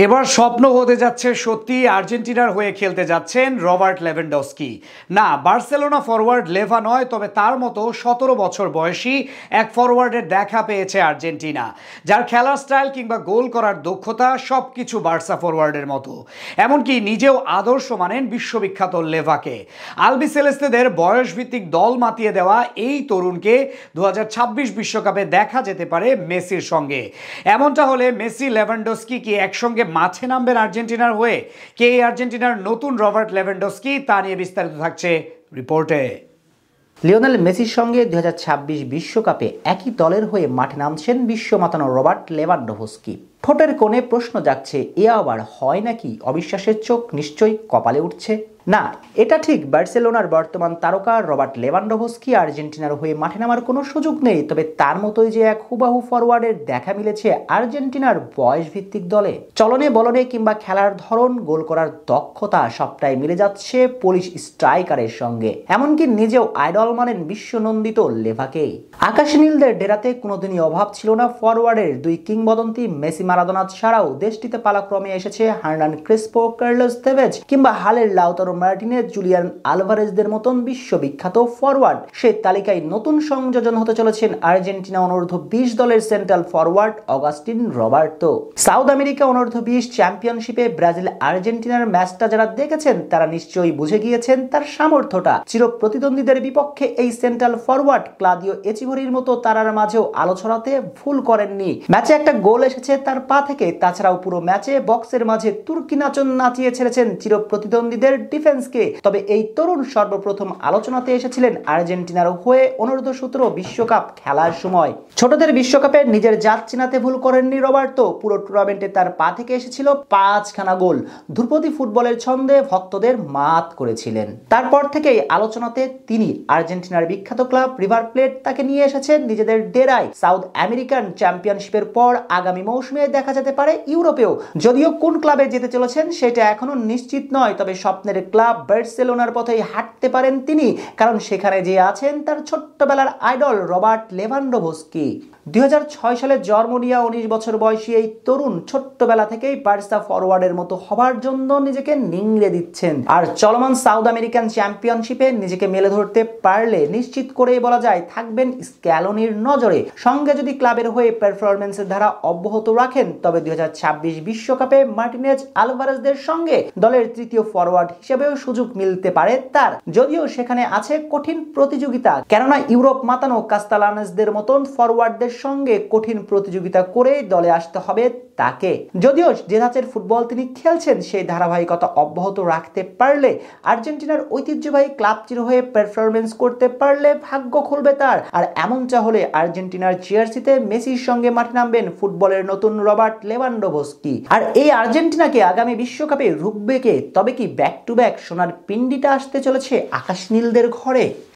এবার স্বপ্ন হতে যাচ্ছে সত্যি, আর্জেন্টিনার হয়ে খেলতে যাচ্ছেন রবার্ট লেভানডস্কি। না, বার্সেলোনা ফরওয়ার্ড লেভা নয়, তবে তার মতো 17 বছর বয়সী এক ফরওয়ার্ডের দেখা পেয়েছে আর্জেন্টিনা, যার খেলার স্টাইল কিংবা গোল করার দক্ষতা সবকিছু বার্সা ফরওয়ার্ডের মতো। এমনকি নিজেও আদর্শ মানেন বিশ্ববিখ্যাত লেভাকে। আলবিসেলেস্তেদের বয়সভিত্তিক দল মাতিয়ে দেওয়া এই তরুণকে 2026 বিশ্বকাপে দেখা যেতে পারে মেসির সঙ্গে। এমনটা হলে মেসি লেভানডস্কি কি একসঙ্গে মাঠে নামবেন আর্জেন্টিনার হয়ে? কে আর্জেন্টিনার নতুন রবার্ট লেভানডস্কি, তা নিয়ে বিস্তারিত থাকছে রিপোর্টে। লিওনেল মেসির সঙ্গে 2026 বিশ্বকাপে একই দলের হয়ে মাঠে নামছেন বিশ্ব মাতানো রবার্ট লেভানডস্কি। ঠোঁটের কোণে প্রশ্ন জাগছে, এ আবার হয় নাকি? অবিশ্বাসের চোখ নিশ্চয়ই কপালে উঠছে। না, এটা ঠিক, বার্সেলোনার বর্তমান তারকা রবার্ট লেভানডস্কি আর্জেন্টিনার হয়ে মাঠে নামার কোনো সুযোগ নেই। তবে তার মতোই যে এক হুবাহু ফরওয়ার্ডের দেখা মিলেছে আর্জেন্টিনার বয়স ভিত্তিক দলে। চলনে বলনে কিংবা খেলার ধরন, গোল করার দক্ষতা সবটাই মিলে যাচ্ছে পোলিশ স্ট্রাইকারের সঙ্গে। এমনকি নিজেও আইডল মানেন বিশ্বনন্দিত লেভাকে। আকাশ নীলদের ডেরাতে কোনোদিনই অভাব ছিল না ফরওয়ার্ডের। দুই কিংবদন্তি মেসি মারাদোনা ছাড়াও দেশটিতে পালাক্রমে এসেছে হার্নান ক্রেসপো, কার্লোস তেভেজ কিংবা হালের লাউতারো মার্টিনেজ, জুলিয়ান আলভারেজদের মতন বিশ্ববিখ্যাত ফরওয়ার্ড। সেই তালিকায় নতুন সংযোজন হতে চলেছেন আর্জেন্টিনা অনূর্ধ্ব 20 দলের central forward Agustin Roberto. South America অনূর্ধ্ব 20 চ্যাম্পিয়নশিপে ব্রাজিল আর্জেন্টিনার ম্যাচটা যারা দেখেছেন তারা নিশ্চয়ই বুঝে গিয়েছেন তার সামর্থ্যটা। চির প্রতিদ্বন্দ্বীদের বিপক্ষে এই সেন্ট্রাল ফরওয়ার্ড ক্লাদিও এচিভরির মতো তারার মাঝেও আলো ছড়াতে ভুল করেননি। ম্যাচে একটা গোল এসেছে তার পা থেকে, তাছাড়াও পুরো ম্যাচে বক্সের মাঝে তুর্কি নাচন নাচিয়ে ছেড়েছেন চির প্রতিদ্বন্দ্বীদের ডিফেন্সকে। তবে এই তরুণ সর্বপ্রথম আলোচনাতে এসেছিলেন আর্জেন্টিনার হয়ে অনূর্ধ্ব 17 বিশ্বকাপ খেলার সময়। ছোটদের বিশ্বকাপে নিজের জাত চিনাতে ভুল করেননি রবার্তো। পুরো টুর্নামেন্টে তার পা থেকে এসেছিল 5খানা গোল। ধ্রুপদী ফুটবলের ছন্দে ভক্তদের মাত করেছিলেন। তারপর থেকেই আলোচনাতে তিনি। আর্জেন্টিনার বিখ্যাত ক্লাব রিভার প্লেট তাকে নিয়ে এসেছেন নিজেদের ডেরায়। সাউথ আমেরিকান চ্যাম্পিয়নশিপের পর আগামী মৌসুমে দেখা যেতে পারে ইউরোপেও। যদিও কোন ক্লাবে যেতে চলেছেন সেটা এখনো নিশ্চিত নয়, তবে স্বপ্নের ক্লাব বার্সেলোনার পথেই হাঁটতে পারেন তিনি, কারণ সেখানে যে আছেন তার ছোট্টবেলার আইডল রবার্ট লেভানডস্কি। 2006 সালে জন্ম নিয়ে 19 বছর বয়সী এই তরুণ ছোট্টবেলা থেকেই বার্সা ফরওয়ার্ডের মতো হবার জন্য নিজেকে নিংড়ে দিচ্ছেন। আর চলমান সাউথ আমেরিকান চ্যাম্পিয়নশিপে নিজেকে মেলে ধরতে পারলে নিশ্চিত করেই বলা যায় থাকবেন স্ক্যালোনির নজরে। সঙ্গে যদি ক্লাবের হয়ে পারফরম্যান্সের ধারা অব্যাহত রাখেন তবে 2026 বিশ্বকাপে মার্টিনেজ, আলভারেজদের সঙ্গে দলের তৃতীয় ফরওয়ার্ড হিসেবেও সুযোগ মিলতে পারে তার। যদিও সেখানে আছে কঠিন প্রতিযোগিতা, কেননা ইউরোপ মাতানো কাস্তালানেসদের মতন ফরওয়ার্ডদের সঙ্গে কঠিন প্রতিযোগিতা করে দলে আসতে হবে তাকে। যদিও যে ধাঁচের ফুটবল তিনি খেলছেন সেই ধারাবাহিকতা অব্যাহত রাখতে পারলে, আর্জেন্টিনার ঐতিহ্যবাহী ক্লাব চির হয়ে পারফরম্যান্স করতে পারলে ভাগ্য খুলবে তার। আর এমনটা হলে আর্জেন্টিনার জার্সিতে মেসির সঙ্গে মাঠে নামবেন ফুটবলের নতুন রবার্ট লেভানডস্কি। আর এই আর্জেন্টিনাকে আগামী বিশ্বকাপে রুখবে কে? তবে কি ব্যাক টু ব্যাক সোনার পিন্ডিটা আসতে চলেছে আকাশ নীলদের ঘরে?